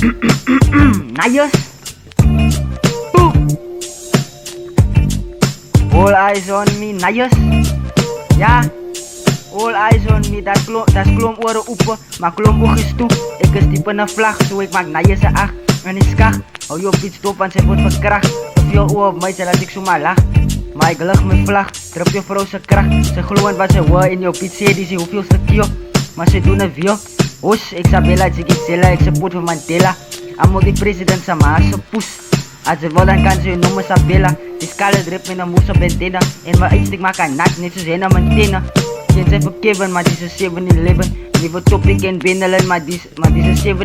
Nayos. All eyes on me, Nayos. Ja. All eyes on me, dat klom oren open, maar klom oog is toe. Ik is diep in een vlag, zo ik maak Nayos een 8 en die skag. Hou je op iets dop, want zij wordt verkracht. Te veel oor op mij, zodat ik zomaar lach. Maar ik lach mijn vlag, trap je vrouw zijn kracht. Ze geloven wat ze horen in jouw pizza, die ze hoeveel stukje. Maar ze doen het veel. Hoes, Isabella, Zigizela, ik support van Mandela. Allemaal die president zijn maas, ze poes. Als ze wil dan kan ze je noemen Isabella. Die skale drip met een moes op bentena. En mijn uitstek maak haar nat, net zoals hen aan mijn tenen. Geen zijn voor Kevin, maar die is 7-11. Nieuwe topic en binnenland, maar die is 7-11.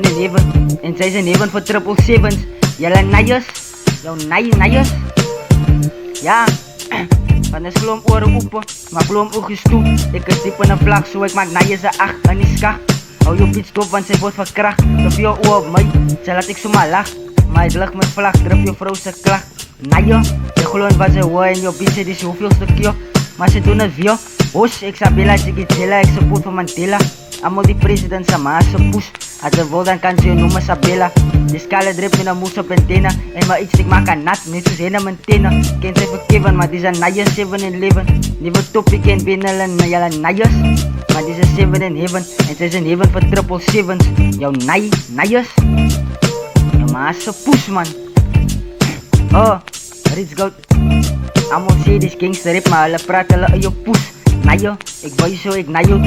En zij zijn 7 voor 777's. Jelle Nayos, jouw Nayos. Ja, van de sloom oren open, maar gloom oog is toe. Ik is diep in een vlag, zo ik maak Nayos een 8 en die skag. Hou je op iets dop, want zij wordt verkracht. Te veel oor op mij, zij laat ik zomaar lach. Maar ik lach met vlag, druk je vrouw zijn klacht. Najo, je gelooft wat ze horen in je pizza, die is hoeveel stukje. Maar ze doen het veel. Hoes, Isabella, Zigizela, ik support van Mandela. Allemaal die president zijn maas, ze poes. Als ze wil dan kan ze je noemen Isabella. Die skale drip met een moes op een tenen. En maar iets ik maak haar nat, niet zoals hen aan mijn tenen. Kent zij voor Kevin, maar die zijn Nayos 7-11. Nieuwe topic en binnenland, maar jelle Nayos. Maar die is 7 in heaven, en zij zijn heaven voor 777's. Jouw Nayos. Jouw maas, ze poes man. Oh, Rich Goat. Allemaal zie die gangster rip, maar hulle praat hulle in je poes. Nayo, ik wijs zo, ik nayo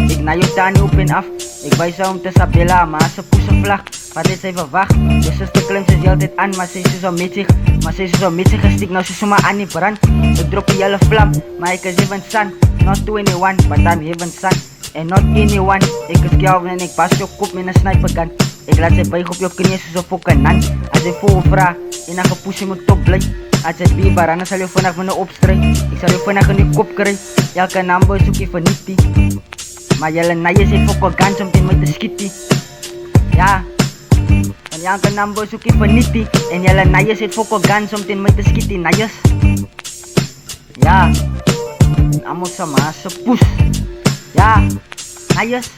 Tani op en af. Ik wijs zo om te Isabella, maar ze poes een vlag. Wat is zij verwacht? Je zuster klimt ze altijd aan, maar ze is zo met zich. Maar ze is zo met zich gestikt, nou ze is zomaar aan die brand. Ik drop een jelle vlam, maar ik is even sun. Not 21, but I'm even sun. And not anyone. Ik is Kelvin en ik pas je kop met een snipergun. Ik laat ze buig op je knieën zoals een fucking nan. Als je voor vraagt, en dan gepoes je mijn top blij. Als je bibar, dan zal je vandaag met een opstrijd. Ik zal je vandaag in je kop krijgen. Elke naam zoek je van niet. Maar jelle Nayos heeft ook een gans om te met te schieten. Ja. En elke naam zoek je van niet. En jelle Nayos heeft ook een gans om te met te schieten. Nayos. Ja. Allemaal sama, ze poes. Ja. Nayos.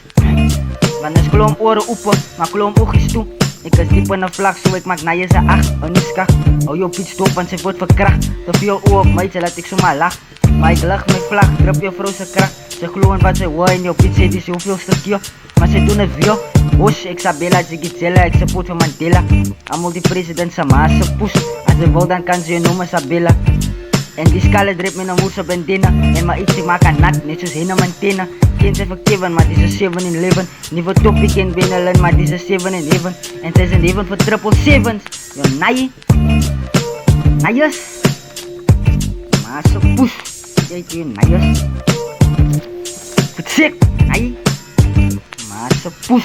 Want is kloom oren open, maar kloom oog is toe. Ik is diep in een vlag, zo ik maak Nayos een 8 en die skag. Hou je op iets dop, want ze wordt verkracht. Te veel oor op mij, ze laat ik zomaar lach. Maar ik lach met vlag, drop je vrouw zijn kracht. Ze geloven wat ze horen in je pizza, die is hoeveel stukje. Maar ze doen het veel. Hoes, Isabella, Zigizela, ik support van Mandela. Allemaal die president zijn maas, ze poes. Als ze wil dan kan ze je noemen Isabella. En die skale drip met een moes op een dinner. En maar iets ik maak haar nat, net zoals hen aan mijn tenen. Geen zijn voor Kevin, maar die is 7-11. Nieuwe topic in binnenland, maar die is 7-11. En zij zijn 7 voor 777's. Yo, Nayos. Maar ze poes. Kijk je, Nayos. Verziek, maar ze poes.